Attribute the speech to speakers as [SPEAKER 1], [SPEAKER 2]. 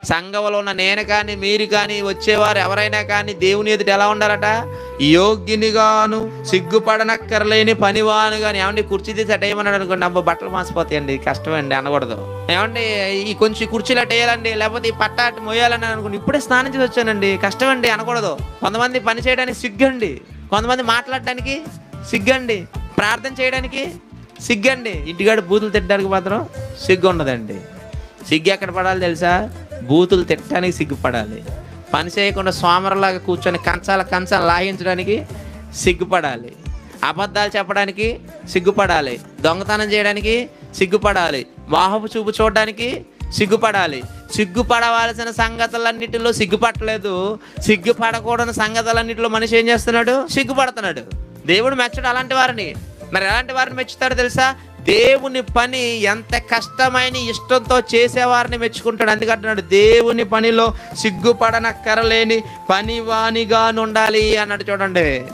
[SPEAKER 1] సంఘంలో ఉన్న నేను కానీ మీరు కానీ వచ్చేవారు ఎవరైనా కానీ దేవుని ఎదుట ఎలా ఉండాలట? యోగ్యునిగాను సిగ్గుపడనక్కర్లేని పనివాను కానీ. ఏమండి కుర్చీ తీసి అట్టేయమన్నాడు అనుకోండి, అబ్బా బట్టలు మాసిపోతాయండి, కష్టమండి అనకూడదు. ఏమండి ఈ కొంచెం కుర్చీలు అట్టేయాలండి, లేకపోతే ఈ పట్ట అట్టు మోయాలని అనుకోండి, ఇప్పుడే స్నానం చేసి వచ్చానండి కష్టమండి అనకూడదు. కొంతమంది పని చేయడానికి సిగ్గండి, కొంతమంది మాట్లాడడానికి సిగ్గండి, ప్రార్థన చేయడానికి సిగ్గండి, ఇంటికాడ బూతులు తిట్టడానికి మాత్రం సిగ్గు ఉండదండి. సిగ్గు ఎక్కడ పడాలి తెలుసా? బూతులు తిట్టడానికి సిగ్గుపడాలి. పని చేయకుండా సోమరలాగా కూర్చొని కంచాలు లాగించడానికి సిగ్గుపడాలి. అబద్ధాలు చెప్పడానికి సిగ్గుపడాలి. దొంగతనం చేయడానికి సిగ్గుపడాలి. మోహపు చూపు చూడడానికి సిగ్గుపడాలి. సిగ్గుపడవలసిన సంగతులన్నిటిలో సిగ్గుపట్టలేదు. సిగ్గుపడకూడని సంగతులన్నిటిలో మనిషి ఏం చేస్తున్నాడు? సిగ్గుపడుతున్నాడు. దేవుడు మెచ్చడు అలాంటి వారిని. మరి ఎలాంటి వారిని మెచ్చుతాడు తెలుసా? దేవుని పని ఎంత కష్టమైన ఇష్టంతో చేసేవారిని మెచ్చుకుంటాడు. అందుకంటున్నాడు దేవుని పనిలో సిగ్గుపడనక్కరలేని పనివానిగా ఉండాలి అన్నాడు. చూడండి.